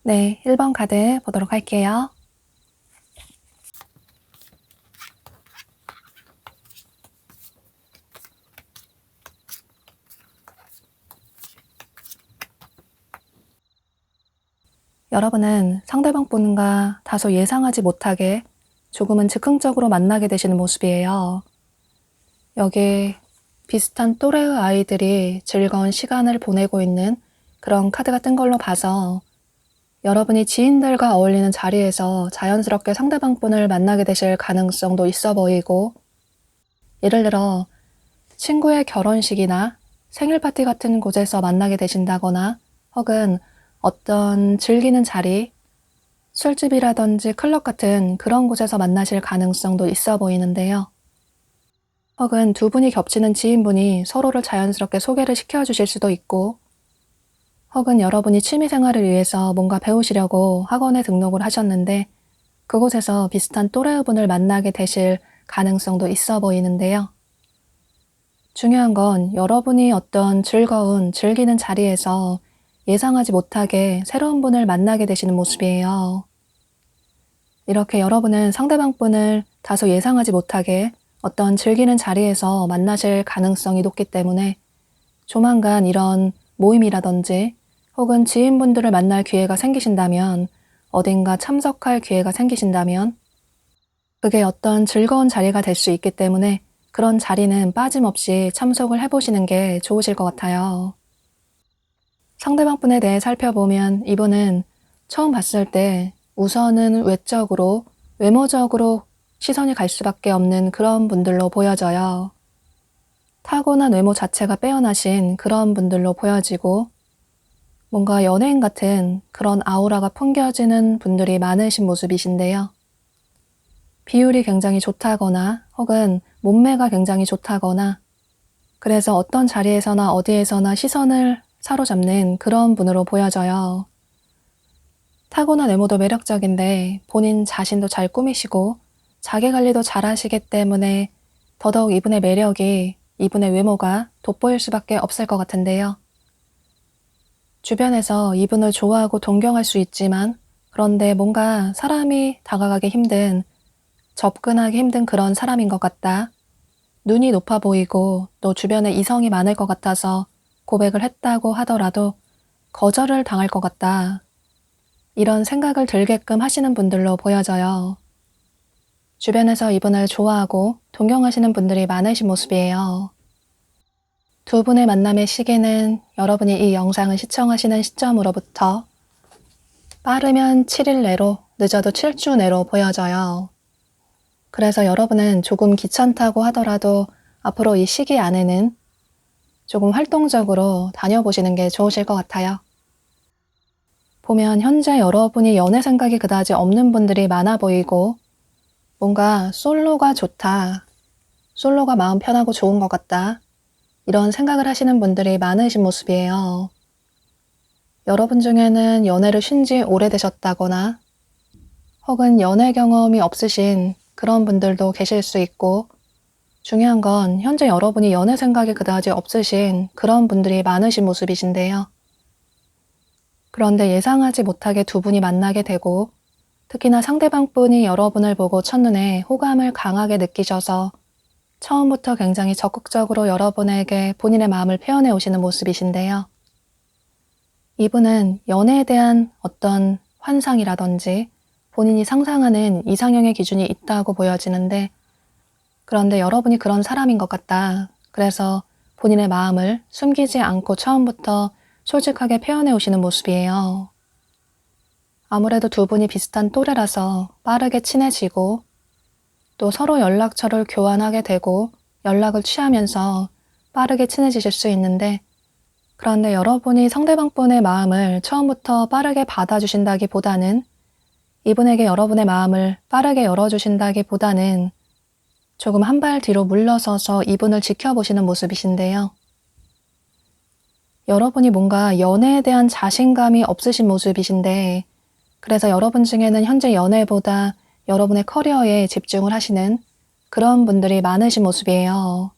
네, 1번 카드 보도록 할게요. 여러분은 상대방 분과 다소 예상하지 못하게 조금은 즉흥적으로 만나게 되시는 모습이에요. 여기 비슷한 또래의 아이들이 즐거운 시간을 보내고 있는 그런 카드가 뜬 걸로 봐서 여러분이 지인들과 어울리는 자리에서 자연스럽게 상대방 분을 만나게 되실 가능성도 있어 보이고, 예를 들어 친구의 결혼식이나 생일 파티 같은 곳에서 만나게 되신다거나 혹은 어떤 즐기는 자리, 술집이라든지 클럽 같은 그런 곳에서 만나실 가능성도 있어 보이는데요. 혹은 두 분이 겹치는 지인분이 서로를 자연스럽게 소개를 시켜주실 수도 있고, 혹은 여러분이 취미생활을 위해서 뭔가 배우시려고 학원에 등록을 하셨는데 그곳에서 비슷한 또래의 분을 만나게 되실 가능성도 있어 보이는데요. 중요한 건 여러분이 어떤 즐기는 자리에서 예상하지 못하게 새로운 분을 만나게 되시는 모습이에요. 이렇게 여러분은 상대방 분을 다소 예상하지 못하게 어떤 즐기는 자리에서 만나실 가능성이 높기 때문에 조만간 이런 모임이라든지 혹은 지인분들을 만날 기회가 생기신다면, 어딘가 참석할 기회가 생기신다면 그게 어떤 즐거운 자리가 될 수 있기 때문에 그런 자리는 빠짐없이 참석을 해보시는 게 좋으실 것 같아요. 상대방 분에 대해 살펴보면 이분은 처음 봤을 때 우선은 외모적으로 시선이 갈 수밖에 없는 그런 분들로 보여져요. 타고난 외모 자체가 빼어나신 그런 분들로 보여지고, 뭔가 연예인 같은 그런 아우라가 풍겨지는 분들이 많으신 모습이신데요. 비율이 굉장히 좋다거나 혹은 몸매가 굉장히 좋다거나, 그래서 어떤 자리에서나 어디에서나 시선을 사로잡는 그런 분으로 보여져요. 타고난 외모도 매력적인데 본인 자신도 잘 꾸미시고 자기관리도 잘하시기 때문에 더더욱 이분의 매력이, 이분의 외모가 돋보일 수밖에 없을 것 같은데요. 주변에서 이분을 좋아하고 동경할 수 있지만, 그런데 뭔가 사람이 다가가기 힘든, 접근하기 힘든 그런 사람인 것 같다. 눈이 높아 보이고 또 주변에 이성이 많을 것 같아서 고백을 했다고 하더라도 거절을 당할 것 같다. 이런 생각을 들게끔 하시는 분들로 보여져요. 주변에서 이분을 좋아하고 동경하시는 분들이 많으신 모습이에요. 두 분의 만남의 시기는 여러분이 이 영상을 시청하시는 시점으로부터 빠르면 7일 내로, 늦어도 7주 내로 보여져요. 그래서 여러분은 조금 귀찮다고 하더라도 앞으로 이 시기 안에는 조금 활동적으로 다녀보시는 게 좋으실 것 같아요. 보면 현재 여러분이 연애 생각이 그다지 없는 분들이 많아 보이고, 뭔가 솔로가 좋다, 솔로가 마음 편하고 좋은 것 같다, 이런 생각을 하시는 분들이 많으신 모습이에요. 여러분 중에는 연애를 쉰 지 오래되셨다거나 혹은 연애 경험이 없으신 그런 분들도 계실 수 있고, 중요한 건 현재 여러분이 연애 생각이 그다지 없으신 그런 분들이 많으신 모습이신데요. 그런데 예상하지 못하게 두 분이 만나게 되고, 특히나 상대방 분이 여러분을 보고 첫눈에 호감을 강하게 느끼셔서 처음부터 굉장히 적극적으로 여러분에게 본인의 마음을 표현해 오시는 모습이신데요. 이분은 연애에 대한 어떤 환상이라든지 본인이 상상하는 이상형의 기준이 있다고 보여지는데, 그런데 여러분이 그런 사람인 것 같다. 그래서 본인의 마음을 숨기지 않고 처음부터 솔직하게 표현해 오시는 모습이에요. 아무래도 두 분이 비슷한 또래라서 빠르게 친해지고 또 서로 연락처를 교환하게 되고 연락을 취하면서 빠르게 친해지실 수 있는데, 그런데 여러분이 상대방분의 마음을 처음부터 빠르게 받아주신다기보다는, 이분에게 여러분의 마음을 빠르게 열어주신다기보다는 조금 한 발 뒤로 물러서서 이분을 지켜보시는 모습이신데요. 여러분이 뭔가 연애에 대한 자신감이 없으신 모습이신데, 그래서 여러분 중에는 현재 연애보다 여러분의 커리어에 집중을 하시는 그런 분들이 많으신 모습이에요.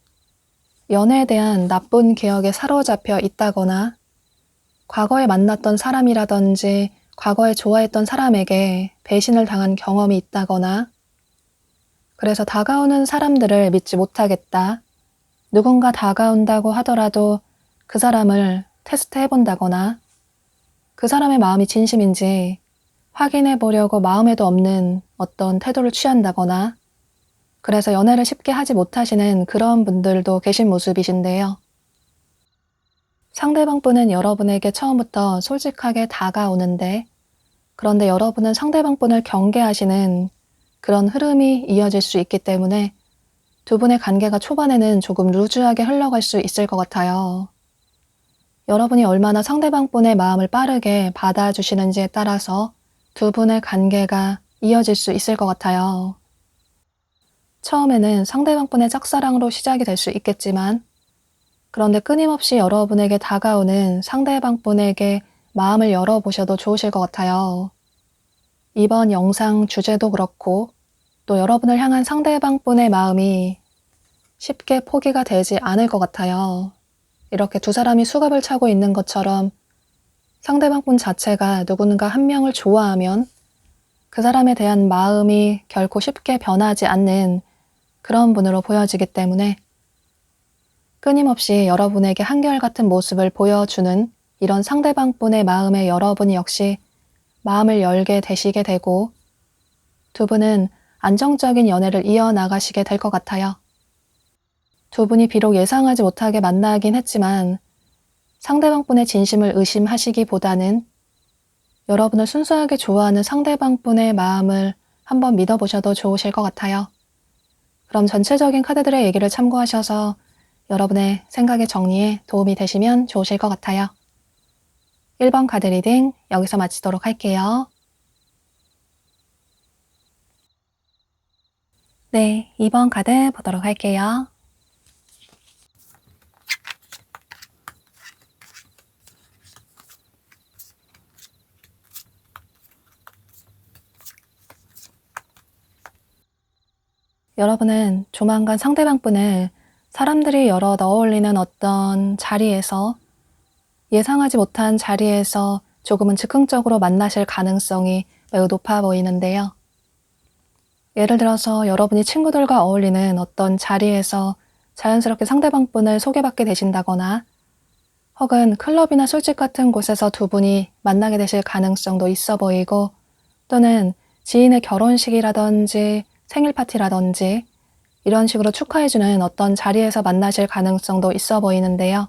연애에 대한 나쁜 기억에 사로잡혀 있다거나, 과거에 만났던 사람이라든지 과거에 좋아했던 사람에게 배신을 당한 경험이 있다거나, 그래서 다가오는 사람들을 믿지 못하겠다. 누군가 다가온다고 하더라도 그 사람을 테스트 해본다거나, 그 사람의 마음이 진심인지 확인해 보려고 마음에도 없는 어떤 태도를 취한다거나, 그래서 연애를 쉽게 하지 못하시는 그런 분들도 계신 모습이신데요. 상대방분은 여러분에게 처음부터 솔직하게 다가오는데, 그런데 여러분은 상대방분을 경계하시는 그런 흐름이 이어질 수 있기 때문에 두 분의 관계가 초반에는 조금 루즈하게 흘러갈 수 있을 것 같아요. 여러분이 얼마나 상대방분의 마음을 빠르게 받아주시는지에 따라서 두 분의 관계가 이어질 수 있을 것 같아요. 처음에는 상대방분의 짝사랑으로 시작이 될 수 있겠지만, 그런데 끊임없이 여러분에게 다가오는 상대방분에게 마음을 열어보셔도 좋으실 것 같아요. 이번 영상 주제도 그렇고, 또 여러분을 향한 상대방분의 마음이 쉽게 포기가 되지 않을 것 같아요. 이렇게 두 사람이 수갑을 차고 있는 것처럼 상대방분 자체가 누군가 한 명을 좋아하면 그 사람에 대한 마음이 결코 쉽게 변하지 않는 그런 분으로 보여지기 때문에, 끊임없이 여러분에게 한결같은 모습을 보여주는 이런 상대방분의 마음에 여러분이 역시 마음을 열게 되시게 되고, 두 분은 안정적인 연애를 이어나가시게 될 것 같아요. 두 분이 비록 예상하지 못하게 만나긴 했지만 상대방분의 진심을 의심하시기보다는 여러분을 순수하게 좋아하는 상대방분의 마음을 한번 믿어보셔도 좋으실 것 같아요. 그럼 전체적인 카드들의 얘기를 참고하셔서 여러분의 생각의 정리에 도움이 되시면 좋으실 것 같아요. 1번 카드 리딩 여기서 마치도록 할게요. 네, 2번 카드 보도록 할게요. 여러분은 조만간 상대방분을 사람들이 여럿 어울리는 어떤 자리에서, 예상하지 못한 자리에서 조금은 즉흥적으로 만나실 가능성이 매우 높아 보이는데요. 예를 들어서 여러분이 친구들과 어울리는 어떤 자리에서 자연스럽게 상대방분을 소개받게 되신다거나, 혹은 클럽이나 술집 같은 곳에서 두 분이 만나게 되실 가능성도 있어 보이고, 또는 지인의 결혼식이라든지 생일 파티라든지 이런 식으로 축하해주는 어떤 자리에서 만나실 가능성도 있어 보이는데요.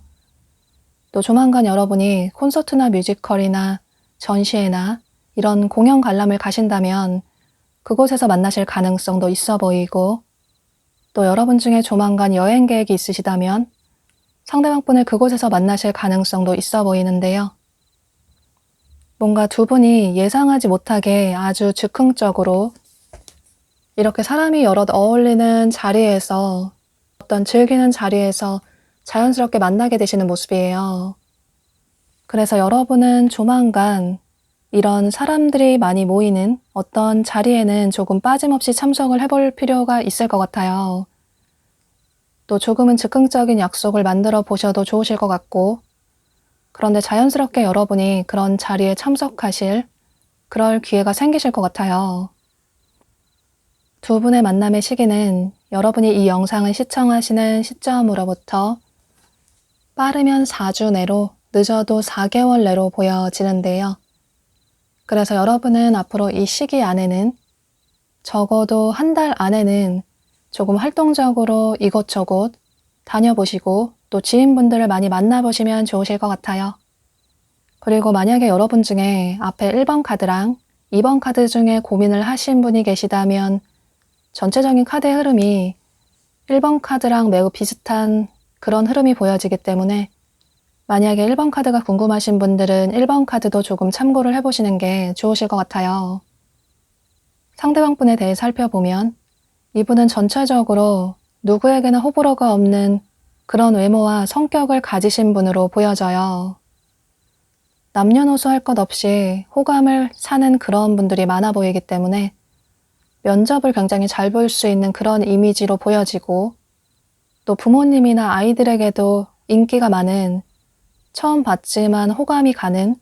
또 조만간 여러분이 콘서트나 뮤지컬이나 전시회나 이런 공연 관람을 가신다면 그곳에서 만나실 가능성도 있어 보이고, 또 여러분 중에 조만간 여행 계획이 있으시다면 상대방분을 그곳에서 만나실 가능성도 있어 보이는데요. 뭔가 두 분이 예상하지 못하게 아주 즉흥적으로 이렇게 사람이 여럿 어울리는 자리에서, 어떤 즐기는 자리에서 자연스럽게 만나게 되시는 모습이에요. 그래서 여러분은 조만간 이런 사람들이 많이 모이는 어떤 자리에는 조금 빠짐없이 참석을 해볼 필요가 있을 것 같아요. 또 조금은 즉흥적인 약속을 만들어 보셔도 좋으실 것 같고, 그런데 자연스럽게 여러분이 그런 자리에 참석하실 그럴 기회가 생기실 것 같아요. 두 분의 만남의 시기는 여러분이 이 영상을 시청하시는 시점으로부터 빠르면 4주 내로 늦어도 4개월 내로 보여지는데요. 그래서 여러분은 앞으로 이 시기 안에는 적어도 한 달 안에는 조금 활동적으로 이곳저곳 다녀보시고 또 지인분들을 많이 만나보시면 좋으실 것 같아요. 그리고 만약에 여러분 중에 앞에 1번 카드랑 2번 카드 중에 고민을 하신 분이 계시다면 전체적인 카드의 흐름이 1번 카드랑 매우 비슷한 그런 흐름이 보여지기 때문에 만약에 1번 카드가 궁금하신 분들은 1번 카드도 조금 참고를 해보시는 게 좋으실 것 같아요. 상대방 분에 대해 살펴보면 이분은 전체적으로 누구에게나 호불호가 없는 그런 외모와 성격을 가지신 분으로 보여져요. 남녀노소 할 것 없이 호감을 사는 그런 분들이 많아 보이기 때문에 면접을 굉장히 잘 볼 수 있는 그런 이미지로 보여지고 또 부모님이나 아이들에게도 인기가 많은 처음 봤지만 호감이 가는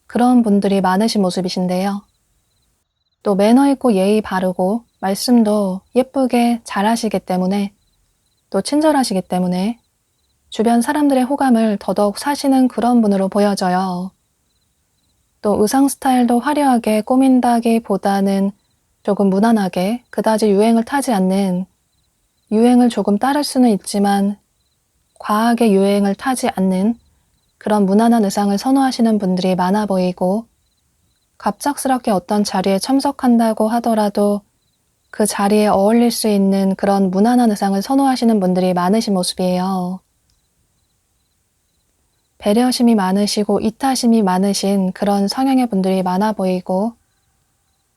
그런 분들이 많으신 모습이신데요. 또 매너 있고 예의 바르고 말씀도 예쁘게 잘하시기 때문에 또 친절하시기 때문에 주변 사람들의 호감을 더더욱 사시는 그런 분으로 보여져요. 또 의상 스타일도 화려하게 꾸민다기보다는 조금 무난하게 그다지 유행을 타지 않는 유행을 조금 따를 수는 있지만 과하게 유행을 타지 않는 그런 무난한 의상을 선호하시는 분들이 많아 보이고 갑작스럽게 어떤 자리에 참석한다고 하더라도 그 자리에 어울릴 수 있는 그런 무난한 의상을 선호하시는 분들이 많으신 모습이에요. 배려심이 많으시고 이타심이 많으신 그런 성향의 분들이 많아 보이고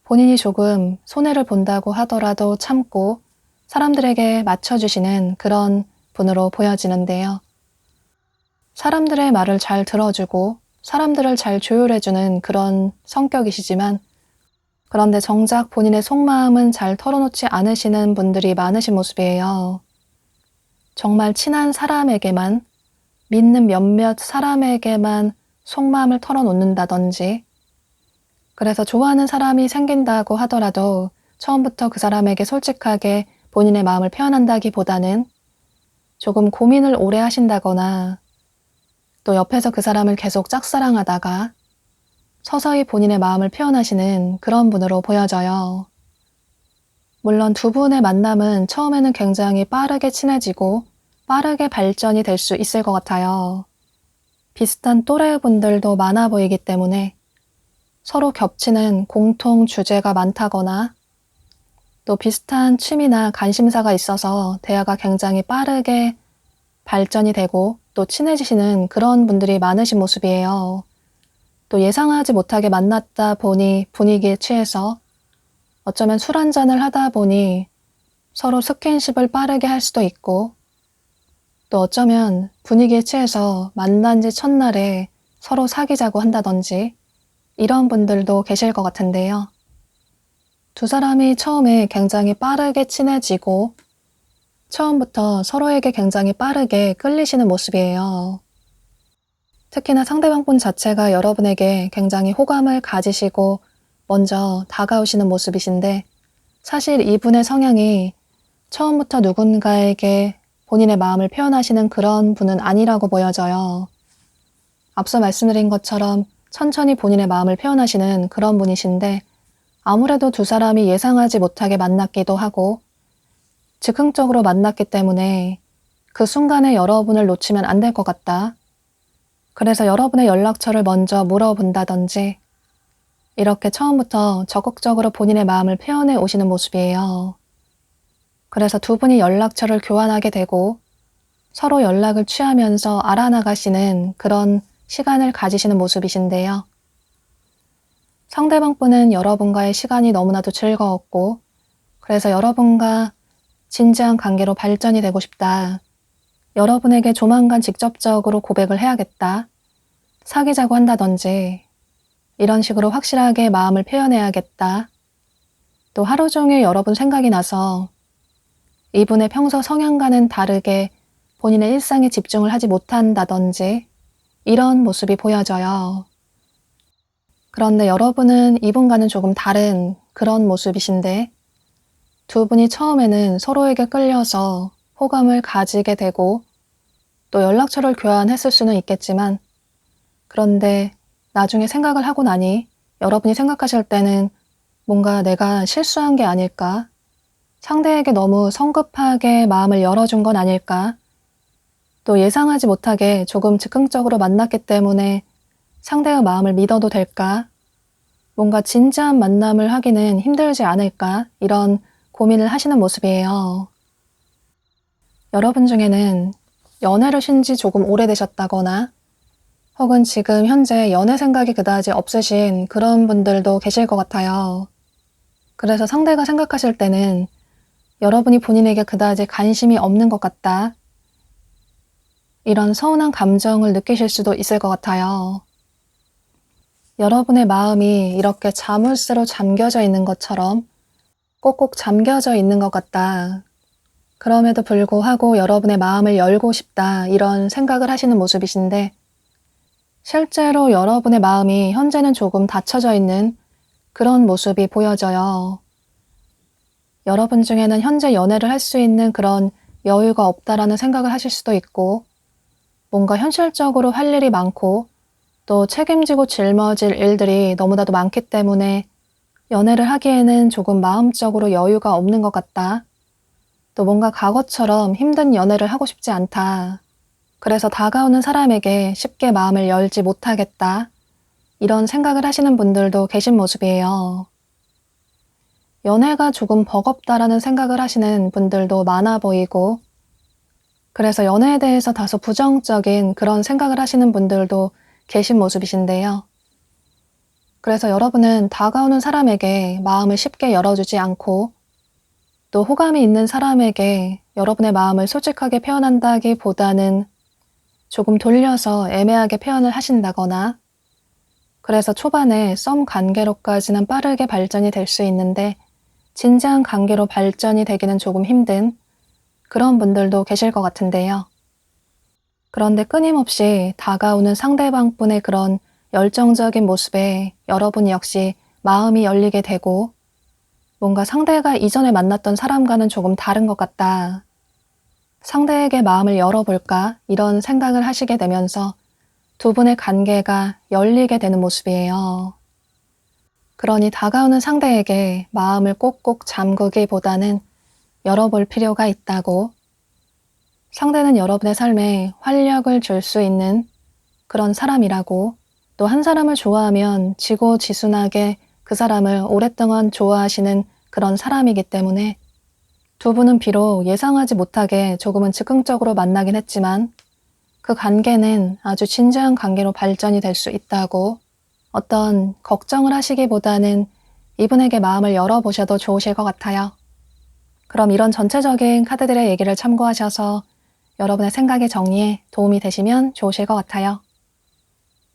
본인이 조금 손해를 본다고 하더라도 참고 사람들에게 맞춰주시는 그런 분으로 보여지는데요. 사람들의 말을 잘 들어주고 사람들을 잘 조율해주는 그런 성격이시지만 그런데 정작 본인의 속마음은 잘 털어놓지 않으시는 분들이 많으신 모습이에요. 정말 친한 사람에게만 믿는 몇몇 사람에게만 속마음을 털어놓는다든지 그래서 좋아하는 사람이 생긴다고 하더라도 처음부터 그 사람에게 솔직하게 본인의 마음을 표현한다기보다는 조금 고민을 오래 하신다거나 또 옆에서 그 사람을 계속 짝사랑하다가 서서히 본인의 마음을 표현하시는 그런 분으로 보여져요. 물론 두 분의 만남은 처음에는 굉장히 빠르게 친해지고 빠르게 발전이 될 수 있을 것 같아요. 비슷한 또래 분들도 많아 보이기 때문에 서로 겹치는 공통 주제가 많다거나 또 비슷한 취미나 관심사가 있어서 대화가 굉장히 빠르게 발전이 되고 또 친해지시는 그런 분들이 많으신 모습이에요. 또 예상하지 못하게 만났다 보니 분위기에 취해서 어쩌면 술 한잔을 하다 보니 서로 스킨십을 빠르게 할 수도 있고 또 어쩌면 분위기에 취해서 만난 지 첫날에 서로 사귀자고 한다든지 이런 분들도 계실 것 같은데요. 두 사람이 처음에 굉장히 빠르게 친해지고 처음부터 서로에게 굉장히 빠르게 끌리시는 모습이에요. 특히나 상대방분 자체가 여러분에게 굉장히 호감을 가지시고 먼저 다가오시는 모습이신데 사실 이분의 성향이 처음부터 누군가에게 본인의 마음을 표현하시는 그런 분은 아니라고 보여져요. 앞서 말씀드린 것처럼 천천히 본인의 마음을 표현하시는 그런 분이신데 아무래도 두 사람이 예상하지 못하게 만났기도 하고 즉흥적으로 만났기 때문에 그 순간에 여러분을 놓치면 안 될 것 같다. 그래서 여러분의 연락처를 먼저 물어본다든지 이렇게 처음부터 적극적으로 본인의 마음을 표현해 오시는 모습이에요. 그래서 두 분이 연락처를 교환하게 되고 서로 연락을 취하면서 알아나가시는 그런 시간을 가지시는 모습이신데요. 상대방 분은 여러분과의 시간이 너무나도 즐거웠고 그래서 여러분과 진지한 관계로 발전이 되고 싶다. 여러분에게 조만간 직접적으로 고백을 해야겠다. 사귀자고 한다든지 이런 식으로 확실하게 마음을 표현해야겠다. 또 하루 종일 여러분 생각이 나서 이분의 평소 성향과는 다르게 본인의 일상에 집중을 하지 못한다든지 이런 모습이 보여져요. 그런데 여러분은 이분과는 조금 다른 그런 모습이신데 두 분이 처음에는 서로에게 끌려서 호감을 가지게 되고 또 연락처를 교환했을 수는 있겠지만 그런데 나중에 생각을 하고 나니 여러분이 생각하실 때는 뭔가 내가 실수한 게 아닐까? 상대에게 너무 성급하게 마음을 열어준 건 아닐까? 또 예상하지 못하게 조금 즉흥적으로 만났기 때문에 상대의 마음을 믿어도 될까? 뭔가 진지한 만남을 하기는 힘들지 않을까? 이런 고민을 하시는 모습이에요. 여러분 중에는 연애를 쉰 지 조금 오래되셨다거나 혹은 지금 현재 연애 생각이 그다지 없으신 그런 분들도 계실 것 같아요. 그래서 상대가 생각하실 때는 여러분이 본인에게 그다지 관심이 없는 것 같다. 이런 서운한 감정을 느끼실 수도 있을 것 같아요. 여러분의 마음이 이렇게 자물쇠로 잠겨져 있는 것처럼 꼭꼭 잠겨져 있는 것 같다. 그럼에도 불구하고 여러분의 마음을 열고 싶다. 이런 생각을 하시는 모습이신데 실제로 여러분의 마음이 현재는 조금 닫혀져 있는 그런 모습이 보여져요. 여러분 중에는 현재 연애를 할 수 있는 그런 여유가 없다라는 생각을 하실 수도 있고 뭔가 현실적으로 할 일이 많고 또 책임지고 짊어질 일들이 너무나도 많기 때문에 연애를 하기에는 조금 마음적으로 여유가 없는 것 같다. 또 뭔가 과거처럼 힘든 연애를 하고 싶지 않다. 그래서 다가오는 사람에게 쉽게 마음을 열지 못하겠다. 이런 생각을 하시는 분들도 계신 모습이에요. 연애가 조금 버겁다라는 생각을 하시는 분들도 많아 보이고 그래서 연애에 대해서 다소 부정적인 그런 생각을 하시는 분들도 계신 모습이신데요. 그래서 여러분은 다가오는 사람에게 마음을 쉽게 열어주지 않고 또 호감이 있는 사람에게 여러분의 마음을 솔직하게 표현한다기보다는 조금 돌려서 애매하게 표현을 하신다거나 그래서 초반에 썸 관계로까지는 빠르게 발전이 될 수 있는데 진지한 관계로 발전이 되기는 조금 힘든 그런 분들도 계실 것 같은데요. 그런데 끊임없이 다가오는 상대방분의 그런 열정적인 모습에 여러분 역시 마음이 열리게 되고 뭔가 상대가 이전에 만났던 사람과는 조금 다른 것 같다. 상대에게 마음을 열어볼까? 이런 생각을 하시게 되면서 두 분의 관계가 열리게 되는 모습이에요. 그러니 다가오는 상대에게 마음을 꼭꼭 잠그기보다는 열어볼 필요가 있다고 상대는 여러분의 삶에 활력을 줄 수 있는 그런 사람이라고 또 한 사람을 좋아하면 지고지순하게 그 사람을 오랫동안 좋아하시는 그런 사람이기 때문에 두 분은 비록 예상하지 못하게 조금은 즉흥적으로 만나긴 했지만 그 관계는 아주 진지한 관계로 발전이 될 수 있다고 어떤 걱정을 하시기보다는 이분에게 마음을 열어보셔도 좋으실 것 같아요. 그럼 이런 전체적인 카드들의 얘기를 참고하셔서 여러분의 생각의 정리에 도움이 되시면 좋으실 것 같아요.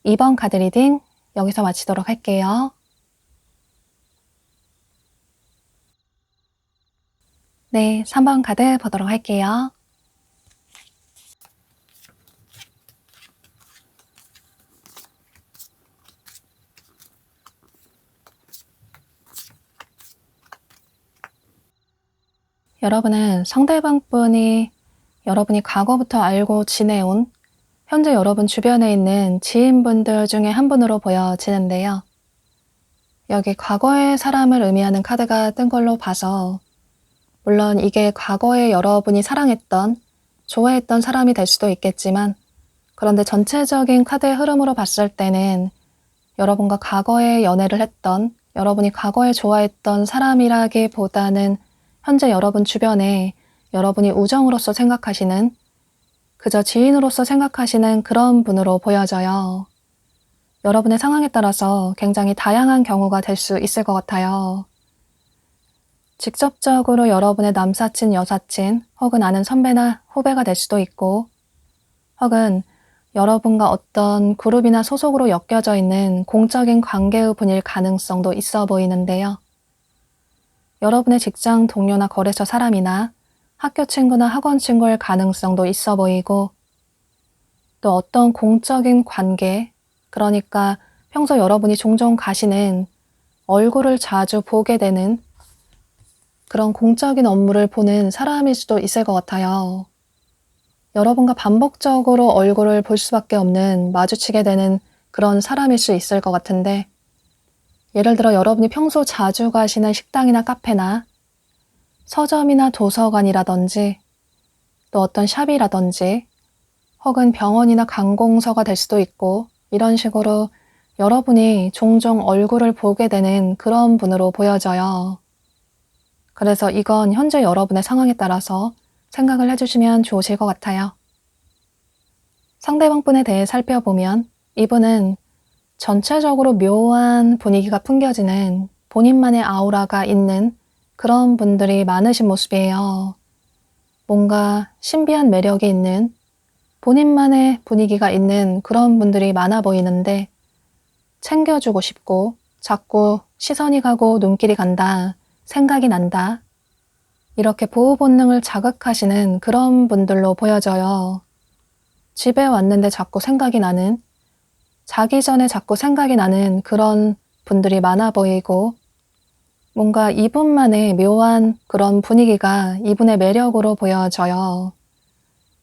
2번 카드 리딩 여기서 마치도록 할게요. 네, 3번 카드 보도록 할게요. 여러분은 상대방 분이 여러분이 과거부터 알고 지내온 현재 여러분 주변에 있는 지인분들 중에 한 분으로 보여지는데요. 여기 과거의 사람을 의미하는 카드가 뜬 걸로 봐서 물론 이게 과거에 여러분이 사랑했던, 좋아했던 사람이 될 수도 있겠지만 그런데 전체적인 카드의 흐름으로 봤을 때는 여러분과 과거에 연애를 했던, 여러분이 과거에 좋아했던 사람이라기보다는 현재 여러분 주변에 여러분이 우정으로서 생각하시는 그저 지인으로서 생각하시는 그런 분으로 보여져요. 여러분의 상황에 따라서 굉장히 다양한 경우가 될 수 있을 것 같아요. 직접적으로 여러분의 남사친, 여사친 혹은 아는 선배나 후배가 될 수도 있고 혹은 여러분과 어떤 그룹이나 소속으로 엮여져 있는 공적인 관계의 분일 가능성도 있어 보이는데요. 여러분의 직장 동료나 거래처 사람이나 학교 친구나 학원 친구일 가능성도 있어 보이고 또 어떤 공적인 관계, 그러니까 평소 여러분이 종종 가시는 얼굴을 자주 보게 되는 그런 공적인 업무를 보는 사람일 수도 있을 것 같아요. 여러분과 반복적으로 얼굴을 볼 수밖에 없는 마주치게 되는 그런 사람일 수 있을 것 같은데, 예를 들어 여러분이 평소 자주 가시는 식당이나 카페나 서점이나 도서관이라든지 또 어떤 샵이라든지 혹은 병원이나 관공서가 될 수도 있고, 이런 식으로 여러분이 종종 얼굴을 보게 되는 그런 분으로 보여져요. 그래서 이건 현재 여러분의 상황에 따라서 생각을 해주시면 좋으실 것 같아요. 상대방 분에 대해 살펴보면 이분은 전체적으로 묘한 분위기가 풍겨지는 본인만의 아우라가 있는 그런 분들이 많으신 모습이에요. 뭔가 신비한 매력이 있는 본인만의 분위기가 있는 그런 분들이 많아 보이는데, 챙겨주고 싶고 자꾸 시선이 가고 눈길이 간다, 생각이 난다, 이렇게 보호 본능을 자극하시는 그런 분들로 보여져요. 집에 왔는데 자꾸 생각이 나는, 자기 전에 자꾸 생각이 나는 그런 분들이 많아 보이고, 뭔가 이분만의 묘한 그런 분위기가 이분의 매력으로 보여져요.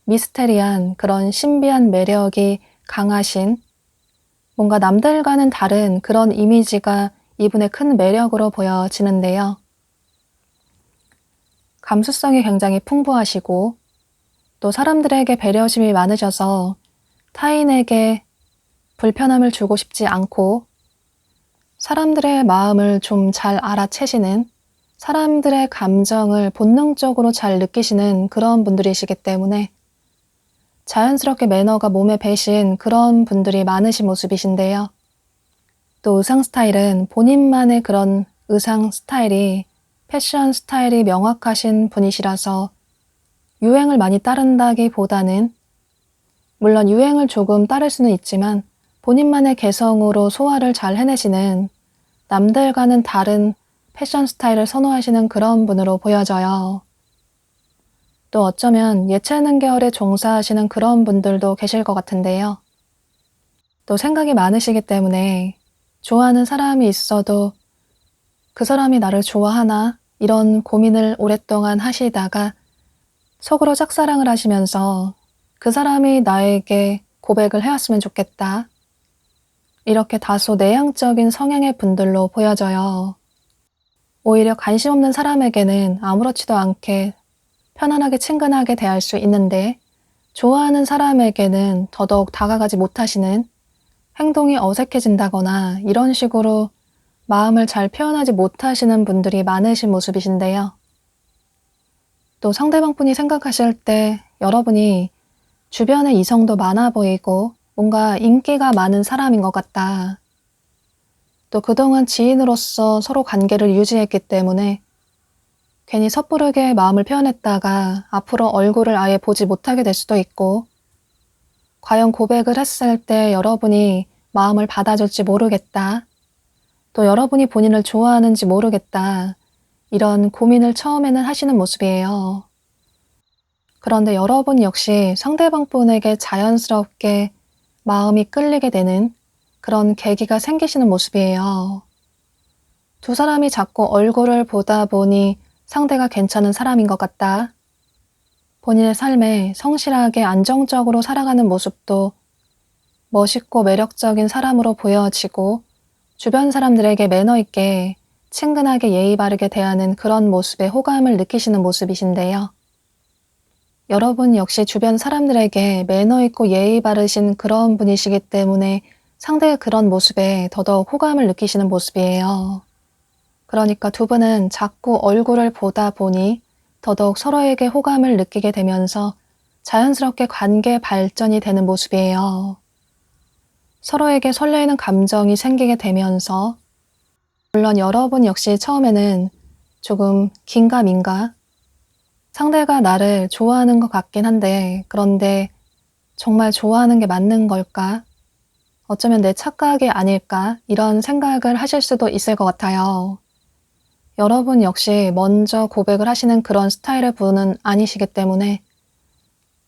미스테리한 그런 신비한 매력이 강하신, 뭔가 남들과는 다른 그런 이미지가 이분의 큰 매력으로 보여지는데요. 감수성이 굉장히 풍부하시고 또 사람들에게 배려심이 많으셔서 타인에게 불편함을 주고 싶지 않고 사람들의 마음을 좀 잘 알아채시는, 사람들의 감정을 본능적으로 잘 느끼시는 그런 분들이시기 때문에 자연스럽게 매너가 몸에 배신 그런 분들이 많으신 모습이신데요. 또 의상 스타일은 본인만의 그런 의상 스타일이, 패션 스타일이 명확하신 분이시라서 유행을 많이 따른다기보다는, 물론 유행을 조금 따를 수는 있지만 본인만의 개성으로 소화를 잘 해내시는, 남들과는 다른 패션 스타일을 선호하시는 그런 분으로 보여져요. 또 어쩌면 예체능 계열에 종사하시는 그런 분들도 계실 것 같은데요. 또 생각이 많으시기 때문에 좋아하는 사람이 있어도 그 사람이 나를 좋아하나, 이런 고민을 오랫동안 하시다가 속으로 짝사랑을 하시면서 그 사람이 나에게 고백을 해왔으면 좋겠다, 이렇게 다소 내향적인 성향의 분들로 보여져요. 오히려 관심 없는 사람에게는 아무렇지도 않게 편안하게 친근하게 대할 수 있는데, 좋아하는 사람에게는 더더욱 다가가지 못하시는, 행동이 어색해진다거나 이런 식으로 마음을 잘 표현하지 못하시는 분들이 많으신 모습이신데요. 또 상대방 분이 생각하실 때 여러분이 주변에 이성도 많아 보이고 뭔가 인기가 많은 사람인 것 같다, 또 그동안 지인으로서 서로 관계를 유지했기 때문에 괜히 섣부르게 마음을 표현했다가 앞으로 얼굴을 아예 보지 못하게 될 수도 있고, 과연 고백을 했을 때 여러분이 마음을 받아줄지 모르겠다, 또 여러분이 본인을 좋아하는지 모르겠다, 이런 고민을 처음에는 하시는 모습이에요. 그런데 여러분 역시 상대방 분에게 자연스럽게 마음이 끌리게 되는 그런 계기가 생기시는 모습이에요. 두 사람이 자꾸 얼굴을 보다 보니 상대가 괜찮은 사람인 것 같다, 본인의 삶에 성실하게 안정적으로 살아가는 모습도 멋있고 매력적인 사람으로 보여지고, 주변 사람들에게 매너 있게 친근하게 예의 바르게 대하는 그런 모습에 호감을 느끼시는 모습이신데요. 여러분 역시 주변 사람들에게 매너 있고 예의 바르신 그런 분이시기 때문에 상대의 그런 모습에 더더욱 호감을 느끼시는 모습이에요. 그러니까 두 분은 자꾸 얼굴을 보다 보니 더더욱 서로에게 호감을 느끼게 되면서 자연스럽게 관계 발전이 되는 모습이에요. 서로에게 설레이는 감정이 생기게 되면서, 물론 여러분 역시 처음에는 조금 긴가민가, 상대가 나를 좋아하는 것 같긴 한데 그런데 정말 좋아하는 게 맞는 걸까? 어쩌면 내 착각이 아닐까? 이런 생각을 하실 수도 있을 것 같아요. 여러분 역시 먼저 고백을 하시는 그런 스타일의 분은 아니시기 때문에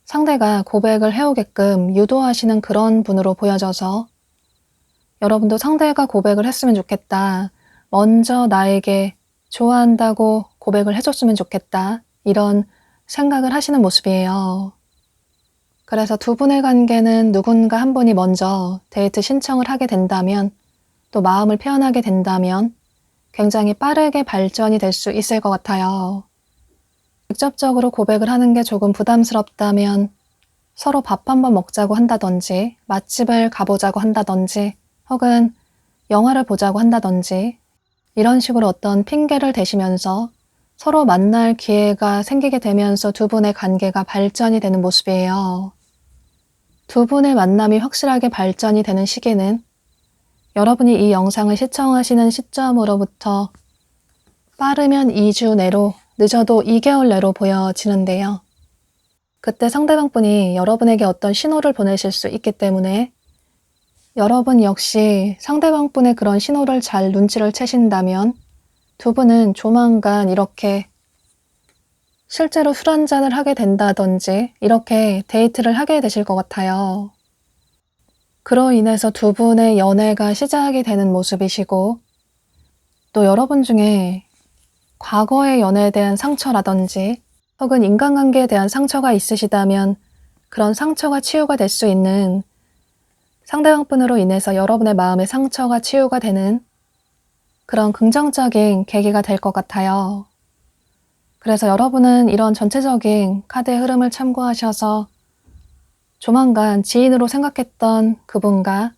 상대가 고백을 해오게끔 유도하시는 그런 분으로 보여져서, 여러분도 상대가 고백을 했으면 좋겠다, 먼저 나에게 좋아한다고 고백을 해줬으면 좋겠다, 이런 생각을 하시는 모습이에요. 그래서 두 분의 관계는 누군가 한 분이 먼저 데이트 신청을 하게 된다면, 또 마음을 표현하게 된다면 굉장히 빠르게 발전이 될 수 있을 것 같아요. 직접적으로 고백을 하는 게 조금 부담스럽다면 서로 밥 한번 먹자고 한다든지, 맛집을 가보자고 한다든지, 혹은 영화를 보자고 한다든지, 이런 식으로 어떤 핑계를 대시면서 서로 만날 기회가 생기게 되면서 두 분의 관계가 발전이 되는 모습이에요. 두 분의 만남이 확실하게 발전이 되는 시기는 여러분이 이 영상을 시청하시는 시점으로부터 빠르면 2주 내로, 늦어도 2개월 내로 보여지는데요. 그때 상대방분이 여러분에게 어떤 신호를 보내실 수 있기 때문에 여러분 역시 상대방분의 그런 신호를 잘 눈치를 채신다면 두 분은 조만간 이렇게 실제로 술 한잔을 하게 된다든지 이렇게 데이트를 하게 되실 것 같아요. 그로 인해서 두 분의 연애가 시작이 되는 모습이시고, 또 여러분 중에 과거의 연애에 대한 상처라든지 혹은 인간관계에 대한 상처가 있으시다면 그런 상처가 치유가 될 수 있는, 상대방분으로 인해서 여러분의 마음의 상처가 치유가 되는 그런 긍정적인 계기가 될 것 같아요. 그래서 여러분은 이런 전체적인 카드의 흐름을 참고하셔서 조만간 지인으로 생각했던 그분과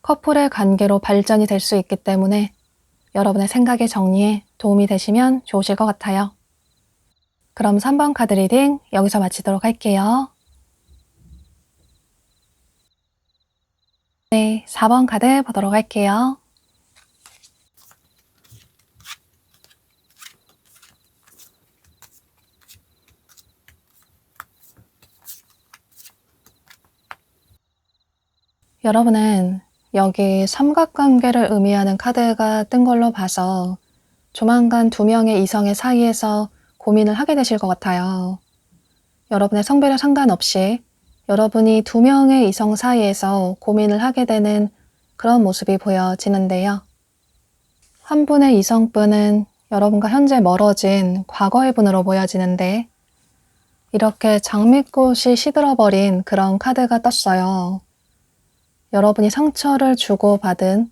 커플의 관계로 발전이 될 수 있기 때문에 여러분의 생각의 정리에 도움이 되시면 좋으실 것 같아요. 그럼 3번 카드 리딩 여기서 마치도록 할게요. 네, 4번 카드 보도록 할게요. 여러분은 여기 삼각관계를 의미하는 카드가 뜬 걸로 봐서 조만간 두 명의 이성의 사이에서 고민을 하게 되실 것 같아요. 여러분의 성별에 상관없이 여러분이 두 명의 이성 사이에서 고민을 하게 되는 그런 모습이 보여지는데요. 한 분의 이성분은 여러분과 현재 멀어진 과거의 분으로 보여지는데, 이렇게 장미꽃이 시들어버린 그런 카드가 떴어요. 여러분이 상처를 주고받은,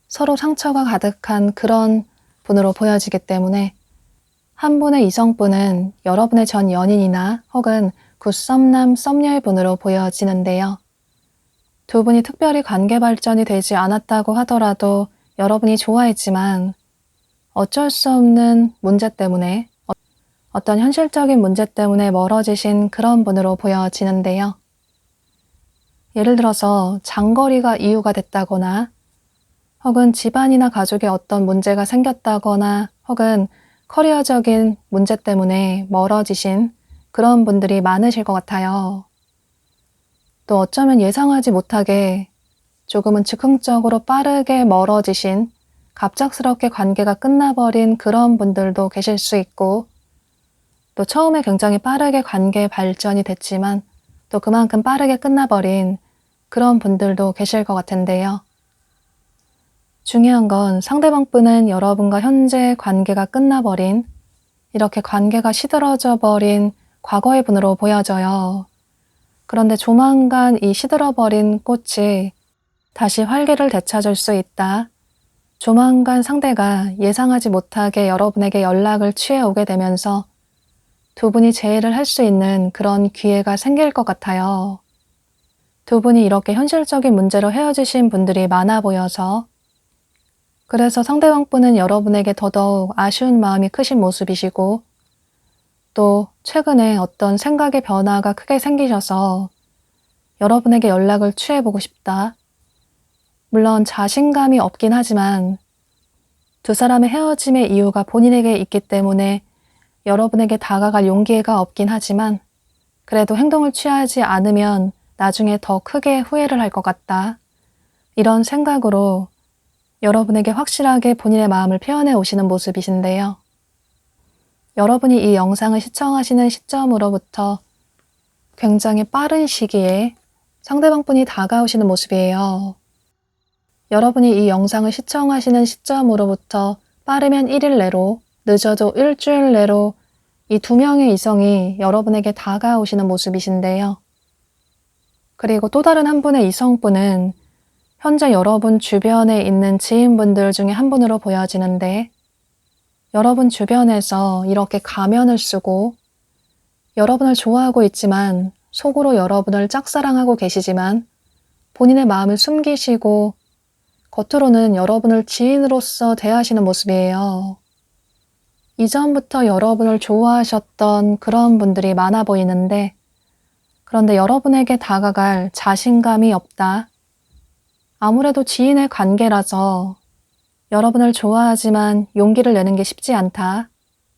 서로 상처가 가득한 그런 분으로 보여지기 때문에 한 분의 이성분은 여러분의 전 연인이나 혹은 굿썸남 썸녀의 분으로 보여지는데요. 두 분이 특별히 관계 발전이 되지 않았다고 하더라도 여러분이 좋아했지만 어쩔 수 없는 문제 때문에, 어떤 현실적인 문제 때문에 멀어지신 그런 분으로 보여지는데요. 예를 들어서 장거리가 이유가 됐다거나, 혹은 집안이나 가족에 어떤 문제가 생겼다거나, 혹은 커리어적인 문제 때문에 멀어지신 그런 분들이 많으실 것 같아요. 또 어쩌면 예상하지 못하게 조금은 즉흥적으로 빠르게 멀어지신, 갑작스럽게 관계가 끝나버린 그런 분들도 계실 수 있고, 또 처음에 굉장히 빠르게 관계 발전이 됐지만 또 그만큼 빠르게 끝나버린 그런 분들도 계실 것 같은데요. 중요한 건 상대방분은 여러분과 현재 관계가 끝나버린, 이렇게 관계가 시들어져 버린 과거의 분으로 보여져요. 그런데 조만간 이 시들어버린 꽃이 다시 활기를 되찾을 수 있다. 조만간 상대가 예상하지 못하게 여러분에게 연락을 취해오게 되면서 두 분이 재회를 할 수 있는 그런 기회가 생길 것 같아요. 두 분이 이렇게 현실적인 문제로 헤어지신 분들이 많아 보여서, 그래서 상대방분은 여러분에게 더더욱 아쉬운 마음이 크신 모습이시고, 또 최근에 어떤 생각의 변화가 크게 생기셔서 여러분에게 연락을 취해보고 싶다. 물론 자신감이 없긴 하지만 두 사람의 헤어짐의 이유가 본인에게 있기 때문에 여러분에게 다가갈 용기가 없긴 하지만, 그래도 행동을 취하지 않으면 나중에 더 크게 후회를 할 것 같다. 이런 생각으로 여러분에게 확실하게 본인의 마음을 표현해 오시는 모습이신데요. 여러분이 이 영상을 시청하시는 시점으로부터 굉장히 빠른 시기에 상대방분이 다가오시는 모습이에요. 여러분이 이 영상을 시청하시는 시점으로부터 빠르면 1일 내로, 늦어도 일주일 내로 이 두 명의 이성이 여러분에게 다가오시는 모습이신데요. 그리고 또 다른 한 분의 이성분은 현재 여러분 주변에 있는 지인분들 중에 한 분으로 보여지는데, 여러분 주변에서 이렇게 가면을 쓰고 여러분을 좋아하고 있지만 속으로 여러분을 짝사랑하고 계시지만 본인의 마음을 숨기시고 겉으로는 여러분을 지인으로서 대하시는 모습이에요. 이전부터 여러분을 좋아하셨던 그런 분들이 많아 보이는데, 그런데 여러분에게 다가갈 자신감이 없다. 아무래도 지인의 관계라서 여러분을 좋아하지만 용기를 내는 게 쉽지 않다.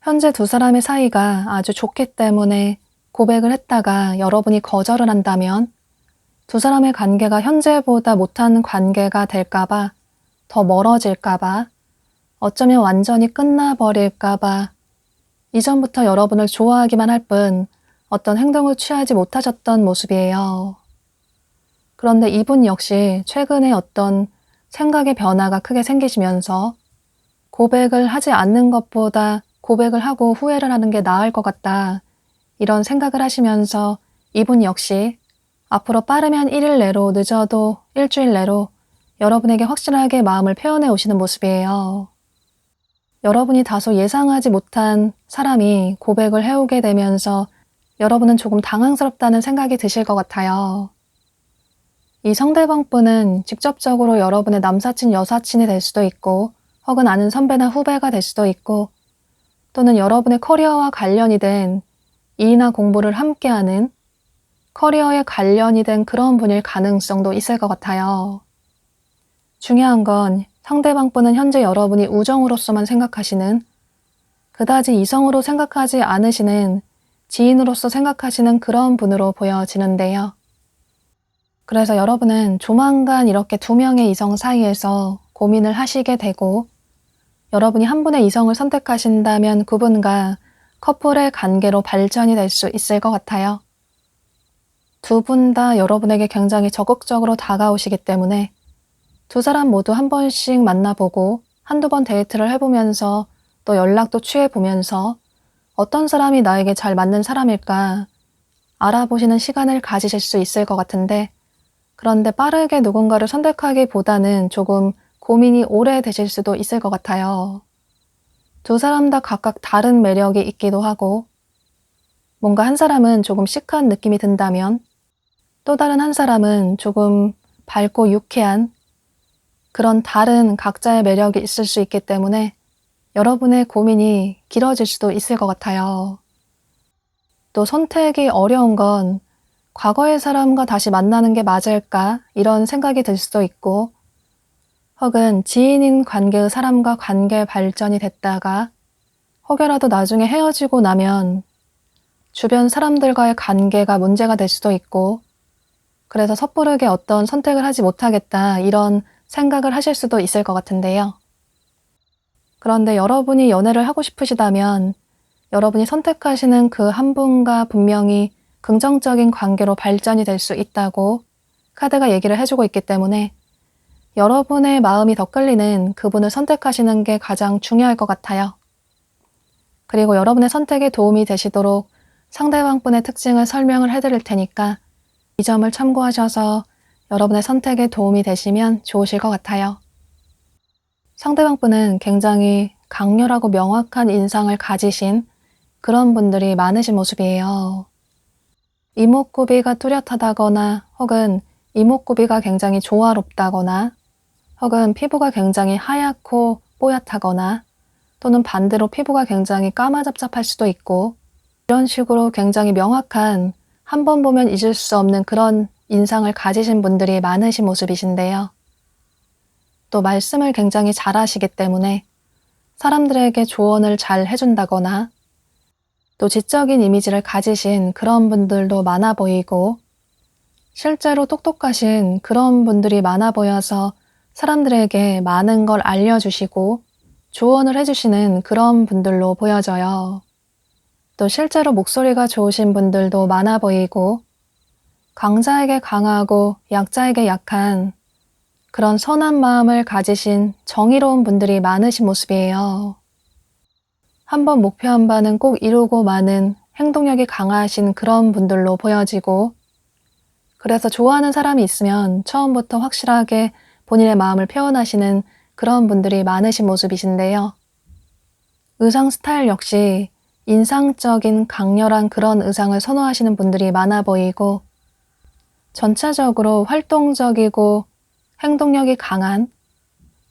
현재 두 사람의 사이가 아주 좋기 때문에 고백을 했다가 여러분이 거절을 한다면 두 사람의 관계가 현재보다 못한 관계가 될까봐, 더 멀어질까봐, 어쩌면 완전히 끝나버릴까봐 이전부터 여러분을 좋아하기만 할 뿐 어떤 행동을 취하지 못하셨던 모습이에요. 그런데 이분 역시 최근에 어떤 생각의 변화가 크게 생기시면서 고백을 하지 않는 것보다 고백을 하고 후회를 하는 게 나을 것 같다, 이런 생각을 하시면서 이분 역시 앞으로 빠르면 1일 내로, 늦어도 일주일 내로 여러분에게 확실하게 마음을 표현해 오시는 모습이에요. 여러분이 다소 예상하지 못한 사람이 고백을 해오게 되면서 여러분은 조금 당황스럽다는 생각이 드실 것 같아요. 이 상대방분은 직접적으로 여러분의 남사친, 여사친이 될 수도 있고, 혹은 아는 선배나 후배가 될 수도 있고, 또는 여러분의 커리어와 관련이 된 일이나 공부를 함께하는 커리어에 관련이 된 그런 분일 가능성도 있을 것 같아요. 중요한 건 상대방분은 현재 여러분이 우정으로서만 생각하시는, 그다지 이성으로 생각하지 않으시는 지인으로서 생각하시는 그런 분으로 보여지는데요. 그래서 여러분은 조만간 이렇게 두 명의 이성 사이에서 고민을 하시게 되고, 여러분이 한 분의 이성을 선택하신다면 그분과 커플의 관계로 발전이 될 수 있을 것 같아요. 두 분 다 여러분에게 굉장히 적극적으로 다가오시기 때문에 두 사람 모두 한 번씩 만나보고 한두 번 데이트를 해보면서 또 연락도 취해보면서 어떤 사람이 나에게 잘 맞는 사람일까 알아보시는 시간을 가지실 수 있을 것 같은데, 그런데 빠르게 누군가를 선택하기보다는 조금 고민이 오래 되실 수도 있을 것 같아요. 두 사람 다 각각 다른 매력이 있기도 하고, 뭔가 한 사람은 조금 시크한 느낌이 든다면 또 다른 한 사람은 조금 밝고 유쾌한 그런 다른 각자의 매력이 있을 수 있기 때문에 여러분의 고민이 길어질 수도 있을 것 같아요. 또 선택이 어려운 건 과거의 사람과 다시 만나는 게 맞을까, 이런 생각이 들 수도 있고, 혹은 지인인 관계의 사람과 관계 발전이 됐다가 혹여라도 나중에 헤어지고 나면 주변 사람들과의 관계가 문제가 될 수도 있고, 그래서 섣부르게 어떤 선택을 하지 못하겠다, 이런 생각을 하실 수도 있을 것 같은데요. 그런데 여러분이 연애를 하고 싶으시다면 여러분이 선택하시는 그 한 분과 분명히 긍정적인 관계로 발전이 될 수 있다고 카드가 얘기를 해주고 있기 때문에 여러분의 마음이 더 끌리는 그분을 선택하시는 게 가장 중요할 것 같아요. 그리고 여러분의 선택에 도움이 되시도록 상대방분의 특징을 설명을 해드릴 테니까 이 점을 참고하셔서 여러분의 선택에 도움이 되시면 좋으실 것 같아요. 상대방분은 굉장히 강렬하고 명확한 인상을 가지신 그런 분들이 많으신 모습이에요. 이목구비가 뚜렷하다거나, 혹은 이목구비가 굉장히 조화롭다거나, 혹은 피부가 굉장히 하얗고 뽀얗다거나, 또는 반대로 피부가 굉장히 까마잡잡할 수도 있고, 이런 식으로 굉장히 명확한, 한 번 보면 잊을 수 없는 그런 인상을 가지신 분들이 많으신 모습이신데요. 또 말씀을 굉장히 잘하시기 때문에 사람들에게 조언을 잘 해준다거나, 또 지적인 이미지를 가지신 그런 분들도 많아 보이고, 실제로 똑똑하신 그런 분들이 많아 보여서 사람들에게 많은 걸 알려주시고 조언을 해주시는 그런 분들로 보여져요. 또 실제로 목소리가 좋으신 분들도 많아 보이고, 강자에게 강하고 약자에게 약한 그런 선한 마음을 가지신 정의로운 분들이 많으신 모습이에요. 한번 목표한 바는 꼭 이루고 마는 행동력이 강하신 그런 분들로 보여지고, 그래서 좋아하는 사람이 있으면 처음부터 확실하게 본인의 마음을 표현하시는 그런 분들이 많으신 모습이신데요. 의상 스타일 역시 인상적인 강렬한 그런 의상을 선호하시는 분들이 많아 보이고, 전체적으로 활동적이고 행동력이 강한,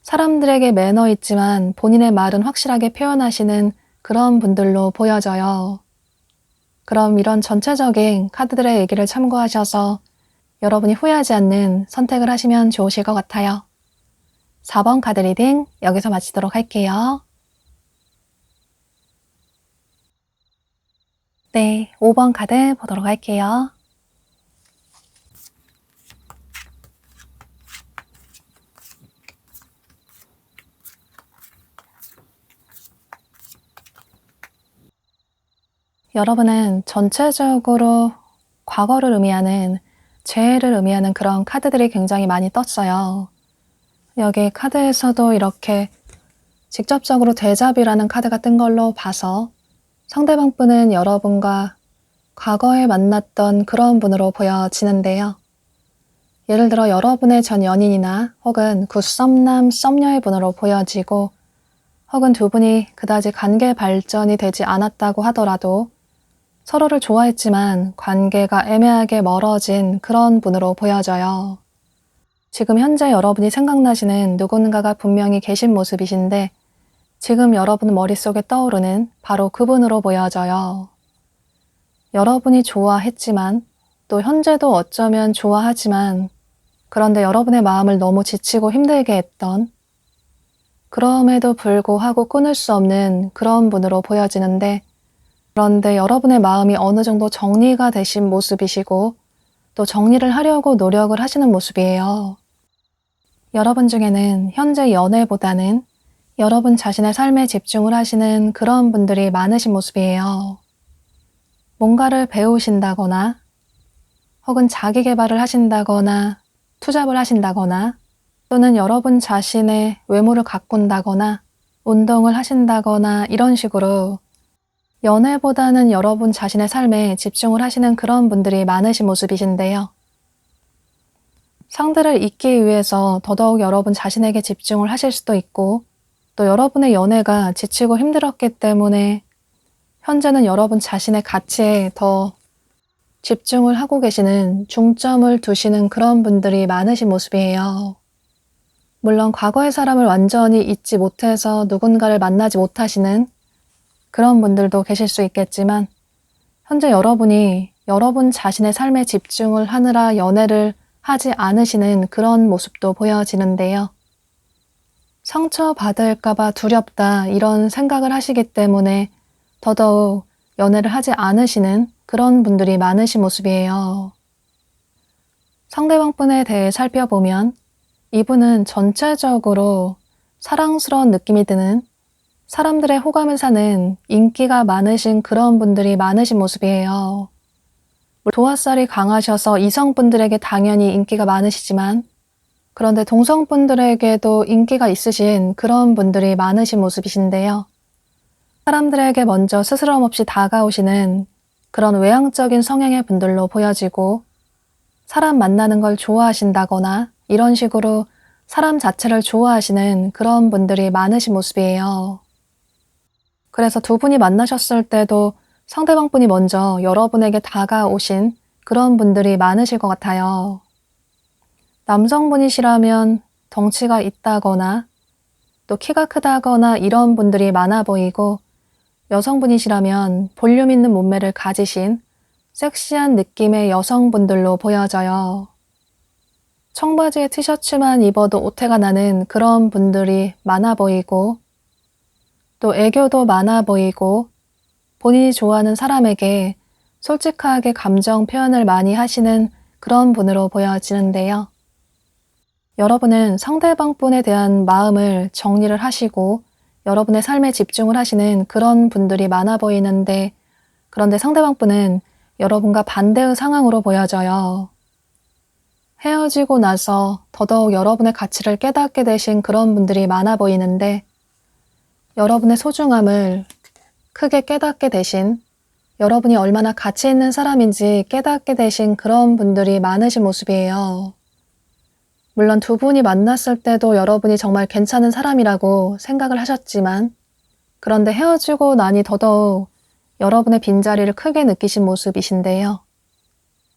사람들에게 매너 있지만 본인의 말은 확실하게 표현하시는 그런 분들로 보여져요. 그럼 이런 전체적인 카드들의 얘기를 참고하셔서 여러분이 후회하지 않는 선택을 하시면 좋으실 것 같아요. 4번 카드 리딩 여기서 마치도록 할게요. 네, 5번 카드 보도록 할게요. 여러분은 전체적으로 과거를 의미하는, 재해를 의미하는 그런 카드들이 굉장히 많이 떴어요. 여기 카드에서도 이렇게 직접적으로 대자비라는 카드가 뜬 걸로 봐서 상대방 분은 여러분과 과거에 만났던 그런 분으로 보여지는데요. 예를 들어 여러분의 전 연인이나 혹은 굿썸남, 썸녀의 분으로 보여지고, 혹은 두 분이 그다지 관계 발전이 되지 않았다고 하더라도 서로를 좋아했지만 관계가 애매하게 멀어진 그런 분으로 보여져요. 지금 현재 여러분이 생각나시는 누군가가 분명히 계신 모습이신데, 지금 여러분 머릿속에 떠오르는 바로 그분으로 보여져요. 여러분이 좋아했지만, 또 현재도 어쩌면 좋아하지만, 그런데 여러분의 마음을 너무 지치고 힘들게 했던, 그럼에도 불구하고 끊을 수 없는 그런 분으로 보여지는데, 그런데 여러분의 마음이 어느 정도 정리가 되신 모습이시고, 또 정리를 하려고 노력을 하시는 모습이에요. 여러분 중에는 현재 연애보다는 여러분 자신의 삶에 집중을 하시는 그런 분들이 많으신 모습이에요. 뭔가를 배우신다거나, 혹은 자기 개발을 하신다거나, 투잡을 하신다거나, 또는 여러분 자신의 외모를 가꾼다거나, 운동을 하신다거나 이런 식으로 연애보다는 여러분 자신의 삶에 집중을 하시는 그런 분들이 많으신 모습이신데요. 상대를 잊기 위해서 더더욱 여러분 자신에게 집중을 하실 수도 있고, 또 여러분의 연애가 지치고 힘들었기 때문에 현재는 여러분 자신의 가치에 더 집중을 하고 계시는, 중점을 두시는 그런 분들이 많으신 모습이에요. 물론 과거의 사람을 완전히 잊지 못해서 누군가를 만나지 못하시는 그런 분들도 계실 수 있겠지만, 현재 여러분이 여러분 자신의 삶에 집중을 하느라 연애를 하지 않으시는 그런 모습도 보여지는데요. 상처받을까봐 두렵다 이런 생각을 하시기 때문에 더더욱 연애를 하지 않으시는 그런 분들이 많으신 모습이에요. 상대방 분에 대해 살펴보면 이분은 전체적으로 사랑스러운 느낌이 드는, 사람들의 호감을 사는 인기가 많으신 그런 분들이 많으신 모습이에요. 도화살이 강하셔서 이성분들에게 당연히 인기가 많으시지만, 그런데 동성분들에게도 인기가 있으신 그런 분들이 많으신 모습이신데요. 사람들에게 먼저 스스럼 없이 다가오시는 그런 외향적인 성향의 분들로 보여지고, 사람 만나는 걸 좋아하신다거나 이런 식으로 사람 자체를 좋아하시는 그런 분들이 많으신 모습이에요. 그래서 두 분이 만나셨을 때도 상대방 분이 먼저 여러분에게 다가오신 그런 분들이 많으실 것 같아요. 남성분이시라면 덩치가 있다거나 또 키가 크다거나 이런 분들이 많아 보이고, 여성분이시라면 볼륨 있는 몸매를 가지신 섹시한 느낌의 여성분들로 보여져요. 청바지에 티셔츠만 입어도 오태가 나는 그런 분들이 많아 보이고, 또 애교도 많아 보이고, 본인이 좋아하는 사람에게 솔직하게 감정 표현을 많이 하시는 그런 분으로 보여지는데요. 여러분은 상대방 분에 대한 마음을 정리를 하시고 여러분의 삶에 집중을 하시는 그런 분들이 많아 보이는데, 그런데 상대방 분은 여러분과 반대의 상황으로 보여져요. 헤어지고 나서 더더욱 여러분의 가치를 깨닫게 되신 그런 분들이 많아 보이는데, 여러분의 소중함을 크게 깨닫게 되신, 여러분이 얼마나 가치 있는 사람인지 깨닫게 되신 그런 분들이 많으신 모습이에요. 물론 두 분이 만났을 때도 여러분이 정말 괜찮은 사람이라고 생각을 하셨지만, 그런데 헤어지고 나니 더더욱 여러분의 빈자리를 크게 느끼신 모습이신데요.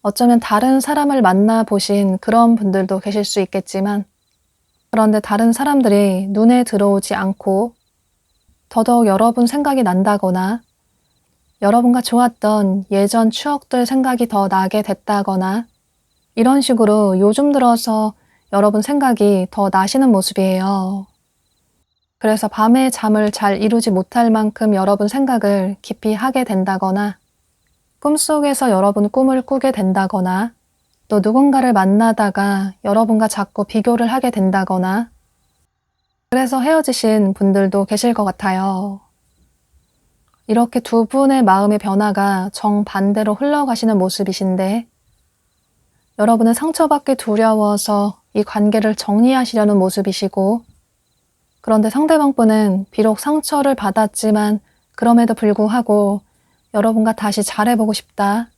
어쩌면 다른 사람을 만나보신 그런 분들도 계실 수 있겠지만, 그런데 다른 사람들이 눈에 들어오지 않고 더더욱 여러분 생각이 난다거나, 여러분과 좋았던 예전 추억들 생각이 더 나게 됐다거나, 이런 식으로 요즘 들어서 여러분 생각이 더 나시는 모습이에요. 그래서 밤에 잠을 잘 이루지 못할 만큼 여러분 생각을 깊이 하게 된다거나, 꿈속에서 여러분 꿈을 꾸게 된다거나, 또 누군가를 만나다가 여러분과 자꾸 비교를 하게 된다거나, 그래서 헤어지신 분들도 계실 것 같아요. 이렇게 두 분의 마음의 변화가 정반대로 흘러가시는 모습이신데, 여러분은 상처받기 두려워서 이 관계를 정리하시려는 모습이시고, 그런데 상대방 분은 비록 상처를 받았지만 그럼에도 불구하고 여러분과 다시 잘해보고 싶다,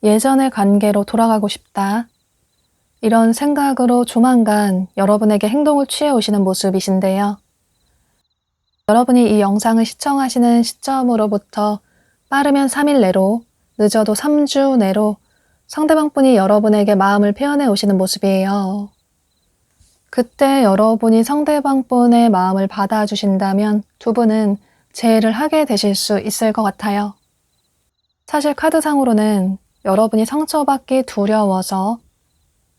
예전의 관계로 돌아가고 싶다, 이런 생각으로 조만간 여러분에게 행동을 취해 오시는 모습이신데요. 여러분이 이 영상을 시청하시는 시점으로부터 빠르면 3일 내로, 늦어도 3주 내로 상대방 분이 여러분에게 마음을 표현해 오시는 모습이에요. 그때 여러분이 상대방 분의 마음을 받아주신다면 두 분은 재회를 하게 되실 수 있을 것 같아요. 사실 카드상으로는 여러분이 상처받기 두려워서,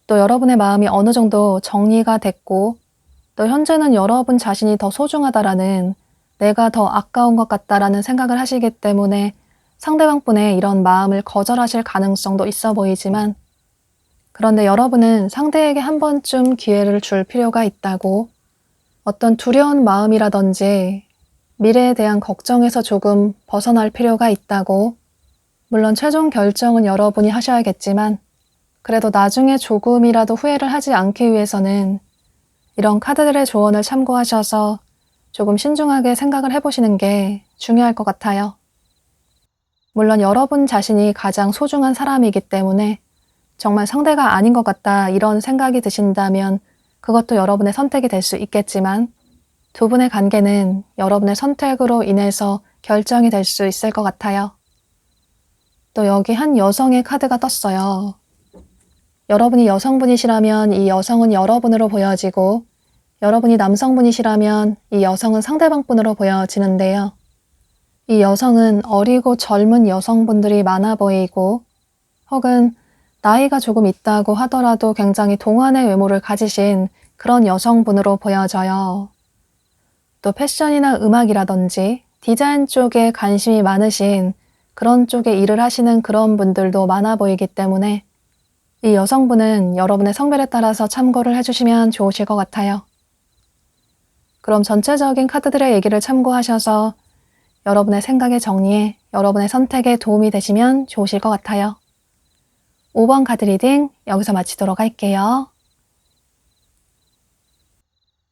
또 여러분의 마음이 어느 정도 정리가 됐고, 또 현재는 여러분 자신이 더 소중하다라는, 내가 더 아까운 것 같다라는 생각을 하시기 때문에 상대방 분의 이런 마음을 거절하실 가능성도 있어 보이지만, 그런데 여러분은 상대에게 한 번쯤 기회를 줄 필요가 있다고, 어떤 두려운 마음이라든지 미래에 대한 걱정에서 조금 벗어날 필요가 있다고, 물론 최종 결정은 여러분이 하셔야겠지만, 그래도 나중에 조금이라도 후회를 하지 않기 위해서는 이런 카드들의 조언을 참고하셔서 조금 신중하게 생각을 해보시는 게 중요할 것 같아요. 물론 여러분 자신이 가장 소중한 사람이기 때문에 정말 상대가 아닌 것 같다 이런 생각이 드신다면 그것도 여러분의 선택이 될 수 있겠지만, 두 분의 관계는 여러분의 선택으로 인해서 결정이 될 수 있을 것 같아요. 또 여기 한 여성의 카드가 떴어요. 여러분이 여성분이시라면 이 여성은 여러분으로 보여지고, 여러분이 남성분이시라면 이 여성은 상대방 분으로 보여지는데요. 이 여성은 어리고 젊은 여성분들이 많아 보이고, 혹은 나이가 조금 있다고 하더라도 굉장히 동안의 외모를 가지신 그런 여성분으로 보여져요. 또 패션이나 음악이라든지 디자인 쪽에 관심이 많으신 그런 쪽에 일을 하시는 그런 분들도 많아 보이기 때문에 이 여성분은 여러분의 성별에 따라서 참고를 해주시면 좋으실 것 같아요. 그럼 전체적인 카드들의 얘기를 참고하셔서 여러분의 생각의 정리에, 여러분의 선택에 도움이 되시면 좋으실 것 같아요. 5번 카드 리딩 여기서 마치도록 할게요.